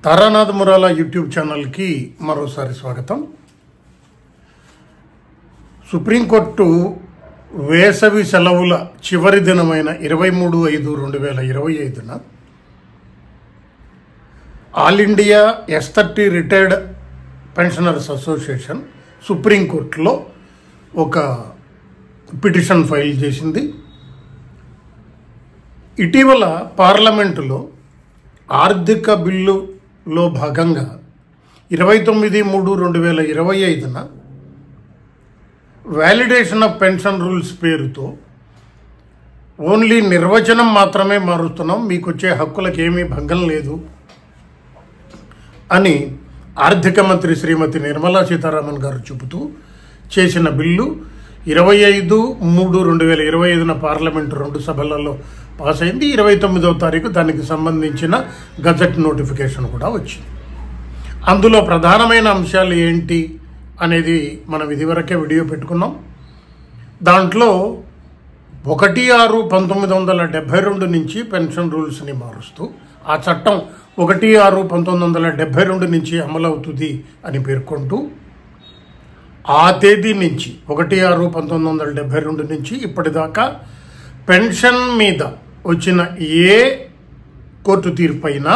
Taranath మురాలా YouTube ఛానల్కి మరోసారి స్వాగతం. సుప్రీంకోర్టు వేసవి సెలవుల చివరి దినమైన 23/5/2025న all India S30 retired pensioners association సుప్రీంకోర్టులో ఒక పిటిషన్ ఫైల్ చేసింది. ఇటీవల పార్లమెంటులో ఆర్థిక బిల్లులో భాగంగా 29/3/2025న వ్యాలిడేషన్ ఆఫ్ పెన్షన్ రూల్స్ పేరుతో ఓన్లీ నిర్వచనం మాత్రమే మారుస్తున్నాం, మీకు వచ్చే హక్కులకు ఏమీ భంగం లేదు అని ఆర్థిక మంత్రి శ్రీమతి నిర్మలా సీతారామన్ గారు చెబుతూ చేసిన బిల్లు 25/3/2025న పార్లమెంటు 2 సభలలో పాస్ అయింది. 29వ తారీఖు దానికి సంబంధించిన గజెట్ నోటిఫికేషన్ కూడా వచ్చింది. అందులో ప్రధానమైన అంశాలు ఏంటి అనేది మనం ఇదివరకే వీడియో పెట్టుకున్నాం. దాంట్లో 1/6/1972 నుంచి పెన్షన్ రూల్స్ని మారుస్తూ ఆ చట్టం 1/6/1972 నుంచి అమలవుతుంది అని పేర్కొంటూ ఆ తేదీ నుంచి 1/6/1972 నుంచి ఇప్పటిదాకా పెన్షన్ మీద వచ్చిన ఏ కోర్టు తీర్పైనా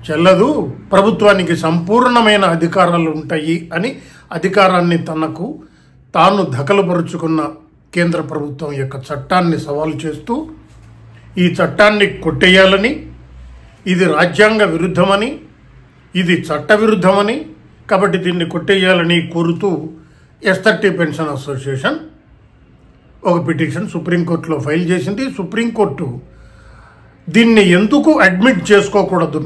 చెల్లదు, ప్రభుత్వానికి సంపూర్ణమైన అధికారాలు ఉంటాయి అని అధికారాన్ని తనకు తాను దఖలుపరుచుకున్న కేంద్ర ప్రభుత్వం యొక్క చట్టాన్ని సవాలు చేస్తూ ఈ చట్టాన్ని కొట్టేయాలని, ఇది రాజ్యాంగ విరుద్ధమని, ఇది చట్ట విరుద్ధమని, కాబట్టి దీన్ని కొట్టేయాలని కోరుతూ S30 పెన్షన్ అసోసియేషన్ ఒక పిటిషన్ సుప్రీంకోర్టులో ఫైల్ చేసింది. సుప్రీంకోర్టు దీన్ని ఎందుకు అడ్మిట్ చేసుకోకూడదు,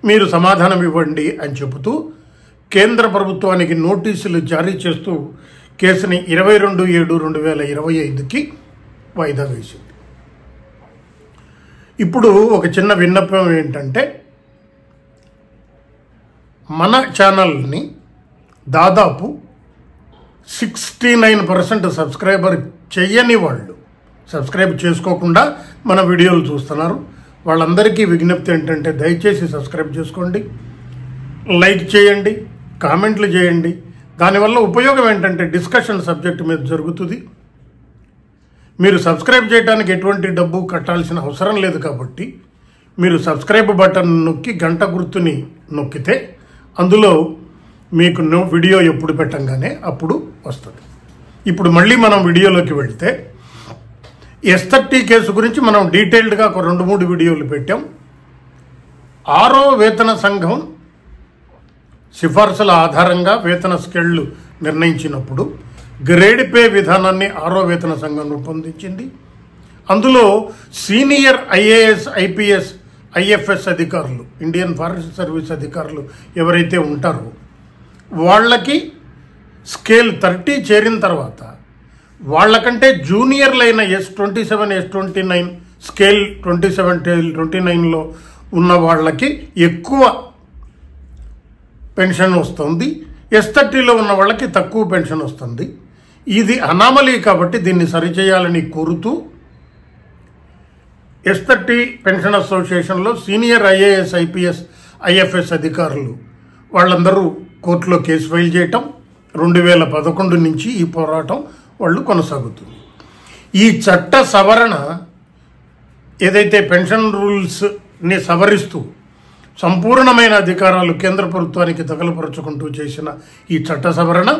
మీరు సమాధానం ఇవ్వండి అని చెబుతూ కేంద్ర ప్రభుత్వానికి నోటీసులు జారీ చేస్తూ కేసుని 22/7/2025కి వాయిదా వేసింది. ఇప్పుడు ఒక చిన్న విన్నపం ఏంటంటే, మన ఛానల్ని దాదాపు 69% సబ్స్క్రైబర్ చెయ్యని వాళ్ళు, సబ్స్క్రైబ్ చేసుకోకుండా మన వీడియోలు చూస్తున్నారు. వాళ్ళందరికీ విజ్ఞప్తి ఏంటంటే దయచేసి సబ్స్క్రైబ్ చేసుకోండి, లైక్ చేయండి, కామెంట్లు చేయండి. దానివల్ల ఉపయోగం ఏంటంటే డిస్కషన్ సబ్జెక్ట్ మీద జరుగుతుంది. మీరు సబ్స్క్రైబ్ చేయడానికి ఎటువంటి డబ్బు కట్టాల్సిన అవసరం లేదు కాబట్టి మీరు సబ్స్క్రైబ్ బటన్ నొక్కి గంట గుర్తుని నొక్కితే అందులో మీకు వీడియో ఎప్పుడు పెట్టంగానే అప్పుడు వస్తుంది. ఇప్పుడు మళ్ళీ మనం వీడియోలోకి వెళ్తే S30 కేసు గురించి మనం డీటెయిల్డ్గా ఒక 2-3 వీడియోలు పెట్టాం. 6వ వేతన సంఘం సిఫార్సుల ఆధారంగా వేతన స్కేళ్లు నిర్ణయించినప్పుడు గ్రేడ్ పే విధానాన్ని 6వ వేతన సంఘం రూపొందించింది. అందులో సీనియర్ IAS, IPS, IFS అధికారులు, ఇండియన్ ఫారెస్ట్ సర్వీస్ అధికారులు ఎవరైతే ఉంటారో వాళ్ళకి స్కేల్ 30 చేరిన తర్వాత వాళ్ళకంటే జూనియర్లైన S27, S29 స్కేల్ 27-29లో ఉన్న వాళ్ళకి ఎక్కువ పెన్షన్ వస్తుంది, S30లో ఉన్న వాళ్ళకి తక్కువ పెన్షన్ వస్తుంది. ఇది అనామలీ కాబట్టి దీన్ని సరిచేయాలని కోరుతూ S30 పెన్షన్ అసోసియేషన్లో సీనియర్ IAS, IPS, IFS అధికారులు వాళ్ళందరూ కోర్టులో కేసు ఫైల్ చేయటం 2011 నుంచి ఈ పోరాటం వాళ్ళు కొనసాగుతుంది. ఈ చట్ట సవరణ ఏదైతే పెన్షన్ రూల్స్ని సవరిస్తూ సంపూర్ణమైన అధికారాలు కేంద్ర ప్రభుత్వానికి తగలపరుచుకుంటూ చేసిన ఈ చట్ట సవరణ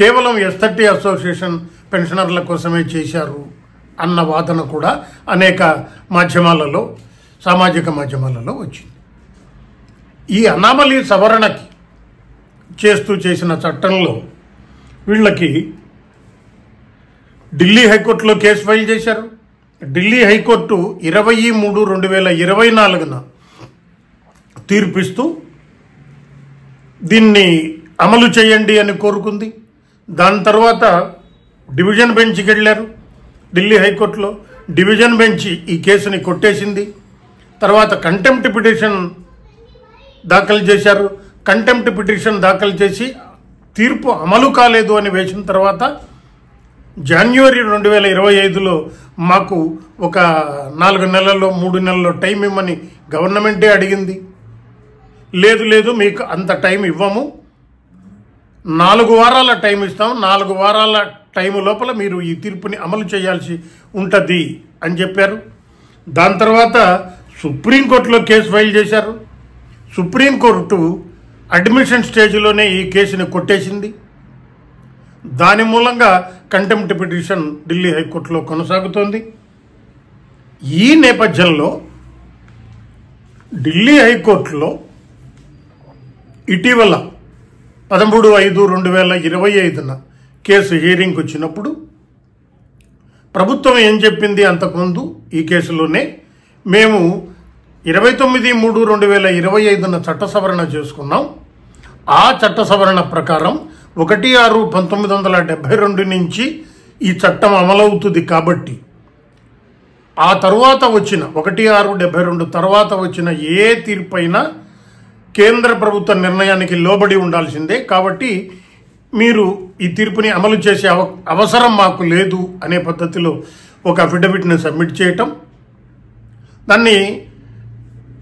కేవలం S30 అసోసియేషన్ పెన్షనర్ల కోసమే చేశారు అన్న వాదన కూడా అనేక మాధ్యమాలలో, సామాజిక మాధ్యమాలలో వచ్చింది. ఈ అనామలీ సవరణకి చేస్తూ చేసిన చట్టంలో వీళ్ళకి ఢిల్లీ హైకోర్టులో కేసు ఫైల్ చేశారు. ఢిల్లీ హైకోర్టు 20/3/2024న తీర్పిస్తూ దీన్ని అమలు చేయండి అని కోరుకుంది. దాని తర్వాత డివిజన్ బెంచ్కి వెళ్ళారు. ఢిల్లీ హైకోర్టులో డివిజన్ బెంచ్ ఈ కేసుని కొట్టేసింది. తర్వాత కంటెంప్ట్ పిటిషన్ దాఖలు చేశారు. కంటెంప్ట్ పిటిషన్ దాఖలు చేసి తీర్పు అమలు కాలేదు అని వేసిన తర్వాత జనవరి 2025లో మాకు ఒక 4 నెలల్లో 3 నెలల్లో టైం ఇమ్మని గవర్నమెంటే అడిగింది. లేదు లేదు మీకు అంత టైం ఇవ్వము, 4 వారాల టైం ఇస్తాం, 4 వారాల టైం లోపల మీరు ఈ తీర్పుని అమలు చేయాల్సి ఉంటుంది అని చెప్పారు. దాని తర్వాత సుప్రీంకోర్టులో కేసు ఫైల్ చేశారు. సుప్రీంకోర్టు అడ్మిషన్ స్టేజ్లోనే ఈ కేసుని కొట్టేసింది. దాని మూలంగా కంటెంప్ట్ పిటిషన్ ఢిల్లీ హైకోర్టులో కొనసాగుతోంది. ఈ నేపథ్యంలో ఢిల్లీ హైకోర్టులో ఇటీవల 13/5/2025 కేసు హియరింగ్కి వచ్చినప్పుడు ప్రభుత్వం ఏం చెప్పింది? అంతకుముందు ఈ కేసులోనే మేము 29/3/2025 చట్ట సవరణ చేసుకున్నాం. ఆ చట్ట సవరణ ప్రకారం 1/6/1972 నుంచి ఈ చట్టం అమలవుతుంది. కాబట్టి ఆ తర్వాత వచ్చిన 1/6/72 తర్వాత వచ్చిన ఏ తీర్పైనా కేంద్ర ప్రభుత్వ నిర్ణయానికి లోబడి ఉండాల్సిందే. కాబట్టి మీరు ఈ తీర్పుని అమలు చేసే అవసరం మాకు లేదు అనే పద్ధతిలో ఒక అఫిడవిట్ని సబ్మిట్ చేయటం, దాన్ని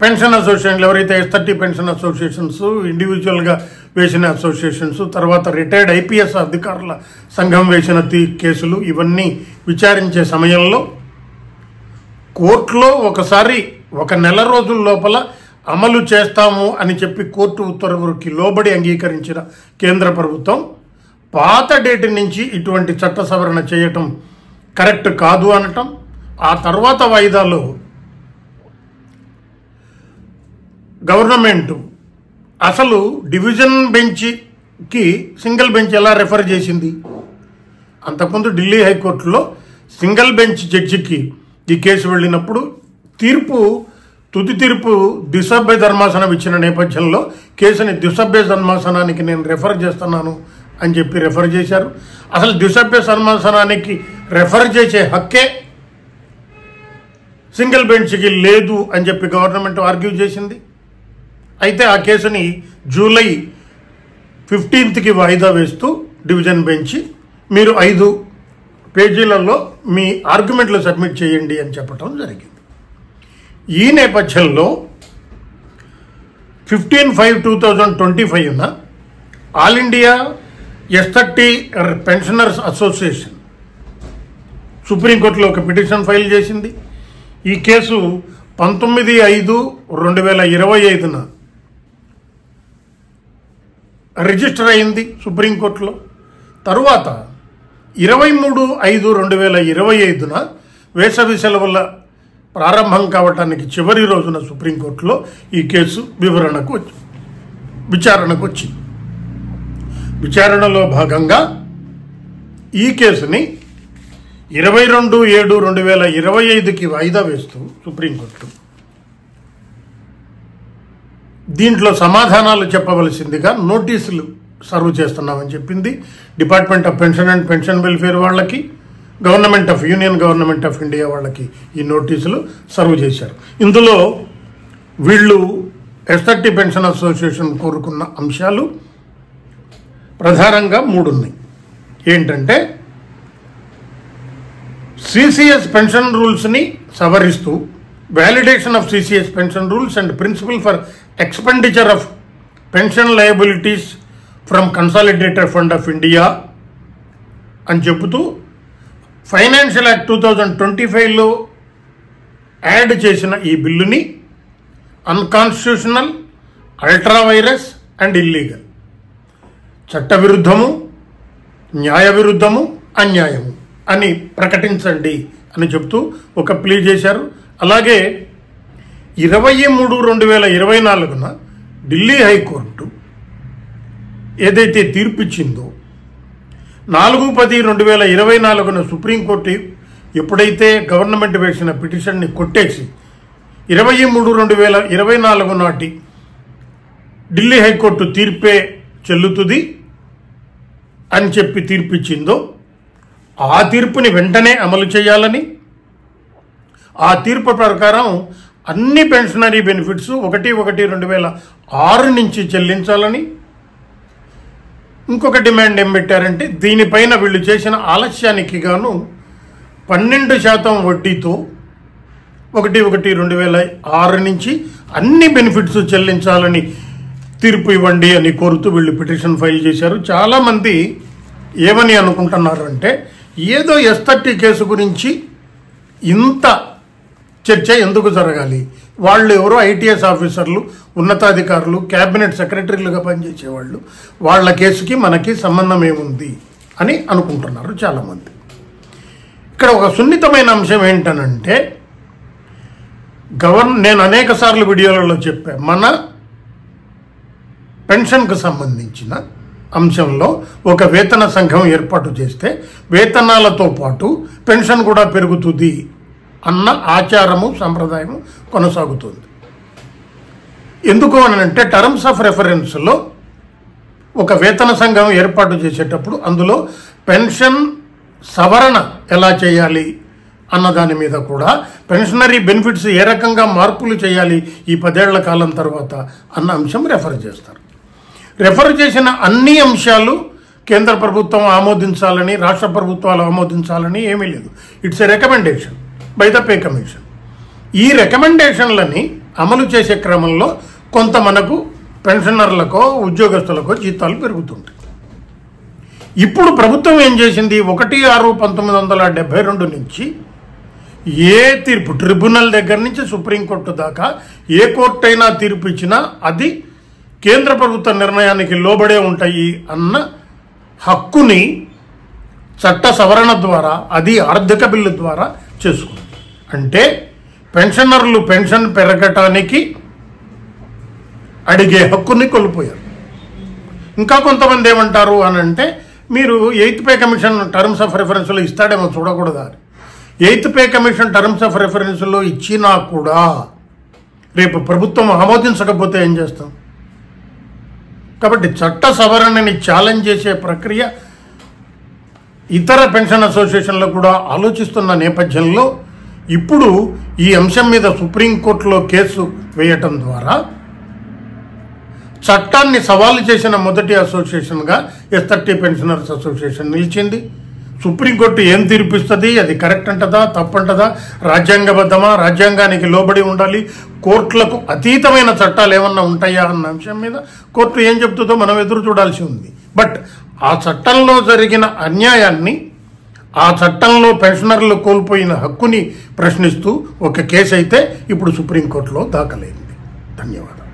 పెన్షన్ అసోసియేషన్లు ఎవరైతే S30 పెన్షన్ అసోసియేషన్స్, ఇండివిజువల్గా వేసిన అసోసియేషన్స్, తర్వాత రిటైర్డ్ IPS అధికారుల సంఘం వేసిన కేసులు ఇవన్నీ విచారించే సమయంలో కోర్టులో ఒకసారి 1 నెల రోజుల లోపల అమలు చేస్తాము అని చెప్పి కోర్టు ఉత్తర్వులకి లోబడి అంగీకరించిన కేంద్ర ప్రభుత్వం పాత డేట్ నుంచి ఇటువంటి చట్ట సవరణ చేయటం కరెక్ట్ కాదు అనటం, ఆ తర్వాత వాయిదాలో గవర్నమెంట్ అసలు డివిజన్ బెంచ్కి సింగిల్ బెంచ్ ఎలా రెఫర్ చేసింది? అంతకుముందు ఢిల్లీ హైకోర్టులో సింగిల్ బెంచ్ జడ్జికి ఈ కేసు వెళ్ళినప్పుడు తుది తీర్పు ద్విసభ్య ధర్మాసనం ఇచ్చిన నేపథ్యంలో కేసుని ద్విసభ్య ధర్మాసనానికి నేను రెఫర్ చేస్తున్నాను అని చెప్పి రెఫర్ చేశారు. అసలు ద్విసభ్య ధర్మాసనానికి రెఫర్ చేసే హక్కే సింగిల్ బెంచ్కి లేదు అని చెప్పి గవర్నమెంట్ ఆర్గ్యూ చేసింది. అయితే ఆ కేసుని జూలై 15కి వాయిదా వేస్తూ డివిజన్ బెంచ్ మీరు 5 పేజీలలో మీ ఆర్గ్యుమెంట్లు సబ్మిట్ చేయండి అని చెప్పడం జరిగింది. ఈ నేపథ్యంలో 15/5/2025న all India S30 pensioners association సుప్రీంకోర్టులో ఒక పిటిషన్ ఫైల్ చేసింది. ఈ కేసు 19/5/2025న రిజిస్టర్ అయింది సుప్రీంకోర్టులో. తరువాత 23/5/2025న వేసవి సెలవుల ప్రారంభం కావటానికి చివరి రోజున సుప్రీంకోర్టులో ఈ కేసు విచారణకు వచ్చింది. విచారణలో భాగంగా ఈ కేసుని 22/7/2025కి వాయిదా వేస్తూ సుప్రీంకోర్టు దీంట్లో సమాధానాలు చెప్పవలసిందిగా నోటీసులు సర్వ్ చేస్తున్నామని చెప్పింది. Department of pension and pension welfare వాళ్ళకి, యూనియన్ గవర్నమెంట్ ఆఫ్ ఇండియా వాళ్ళకి ఈ నోటీసులు సర్వ్ చేశారు. ఇందులో వీళ్ళు S30 పెన్షన్ అసోసియేషన్ కోరుకున్న అంశాలు ప్రధానంగా 3 ఉన్నాయి. ఏంటంటే CCS పెన్షన్ రూల్స్ని సవరిస్తూ validation of CCS pension rules and principal for expenditure of pension liabilities from consolidated fund of India అని చెబుతూ ఫైనాన్షియల్ యాక్ట్ 2025లో యాడ్ చేసిన ఈ బిల్లుని unconstitutional, ultra vires and illegal, చట్టవిరుద్ధము, న్యాయ విరుద్ధము, అన్యాయము అని ప్రకటించండి అని చెప్తూ ఒక ప్లీ చేశారు. అలాగే 23/2024న ఢిల్లీ హైకోర్టు ఏదైతే తీర్పిచ్చిందో 4/10/2024న సుప్రీంకోర్టు ఎప్పుడైతే గవర్నమెంట్ వేసిన పిటిషన్ని కొట్టేసి 23/2024 నాటి ఢిల్లీ హైకోర్టు తీర్పే చెల్లుతుంది అని చెప్పి తీర్పిచ్చిందో ఆ తీర్పుని వెంటనే అమలు చేయాలని, ఆ తీర్పు ప్రకారం అన్ని పెన్షనరీ బెనిఫిట్స్ 1/1/2006 నుంచి చెల్లించాలని, ఇంకొక డిమాండ్ ఏం పెట్టారంటే దీనిపైన వీళ్ళు చేసిన ఆలస్యానికి గాను 12% వడ్డీతో 1/1/2006 నుంచి అన్ని బెనిఫిట్స్ చెల్లించాలని తీర్పు ఇవ్వండి అని కోరుతూ వీళ్ళు పిటిషన్ ఫైల్ చేశారు. చాలామంది ఏమని అనుకుంటున్నారు అంటే ఏదో S30 కేసు గురించి ఇంత చర్చ ఎందుకు జరగాలి, వాళ్ళు ఎవరో ఐటీఎస్ ఆఫీసర్లు, ఉన్నతాధికారులు, క్యాబినెట్ సెక్రటరీలుగా పనిచేసేవాళ్ళు, వాళ్ళ కేసుకి మనకి సంబంధం ఏముంది అని అనుకుంటున్నారు చాలామంది. ఇక్కడ ఒక సున్నితమైన అంశం ఏంటనంటే నేను అనేక సార్లు వీడియోలలో చెప్పాను, మన పెన్షన్కు సంబంధించిన అంశంలో ఒక వేతన సంఘం ఏర్పాటు చేస్తే వేతనాలతో పాటు పెన్షన్ కూడా పెరుగుతుంది అన్న ఆచారము సంప్రదాయము కొనసాగుతుంది. ఎందుకు అని అంటే టర్మ్స్ ఆఫ్ రెఫరెన్స్లో ఒక వేతన సంఘం ఏర్పాటు చేసేటప్పుడు అందులో పెన్షన్ సవరణ ఎలా చేయాలి అన్న దాని మీద కూడా, పెన్షనరీ బెనిఫిట్స్ ఏ రకంగా మార్పులు చేయాలి ఈ 10 ఏళ్ల కాలం తర్వాత అన్న అంశం రెఫర్ చేస్తారు. రెఫర్ చేసిన అన్ని అంశాలు కేంద్ర ప్రభుత్వం ఆమోదించాలని, రాష్ట్ర ప్రభుత్వాలు ఆమోదించాలని ఏమీ లేదు. It's a recommendation by the pay commission. ఈ రికమెండేషన్లని అమలు చేసే క్రమంలో కొంత మనకు పెన్షనర్లకో ఉద్యోగస్తులకో జీతాలు పెరుగుతుంటాయి. ఇప్పుడు ప్రభుత్వం ఏం చేసింది, 1/6/1972 నుంచి ఏ తీర్పు, ట్రిబ్యునల్ దగ్గర నుంచి సుప్రీంకోర్టు దాకా ఏ కోర్టు అయినా తీర్పు ఇచ్చినా అది కేంద్ర ప్రభుత్వ నిర్ణయానికి లోబడే ఉంటాయి అన్న హక్కుని చట్ట సవరణ ద్వారా, అది ఆర్థిక బిల్లు ద్వారా చేసుకుంది. అంటే పెన్షనర్లు పెన్షన్ పెరగటానికి అడిగే హక్కుని కోల్పోయారు. ఇంకా కొంతమంది ఏమంటారు అని అంటే, మీరు 8th pay commission terms of రెఫరెన్స్లో ఇస్తాడేమో చూడకూడదా. 8th pay commission terms of రెఫరెన్స్లో ఇచ్చినా కూడా రేపు ప్రభుత్వం ఆమోదించకపోతే ఏం చేస్తాం? కాబట్టి చట్ట సవరణని ఛాలెంజ్ చేసే ప్రక్రియ ఇతర పెన్షన్ అసోసియేషన్లు కూడా ఆలోచిస్తున్న నేపథ్యంలో ఇప్పుడు ఈ అంశం మీద సుప్రీంకోర్టులో కేసు వేయటం ద్వారా చట్టాన్ని సవాలు చేసిన మొదటి అసోసియేషన్గా S30 పెన్షనర్స్ అసోసియేషన్ నిలిచింది. సుప్రీంకోర్టు ఏం తీర్పిస్తుంది, అది కరెక్ట్ అంటదా తప్పంటదా, రాజ్యాంగబద్ధమా, రాజ్యాంగానికి లోబడి ఉండాలి, కోర్టులకు అతీతమైన చట్టాలు ఏమన్నా ఉంటాయా అన్న అంశం మీద కోర్టు ఏం చెప్తుందో మనం ఎదురు చూడాల్సి ఉంది. బట్ ఆ చట్టంలో జరిగిన అన్యాయాన్ని, ఆ చట్టంలో పెన్షనర్లు కోల్పోయిన హక్కుని ప్రశ్నిస్తూ ఒక కేసు అయితే ఇప్పుడు సుప్రీంకోర్టులో దాఖలైంది. ధన్యవాదాలు.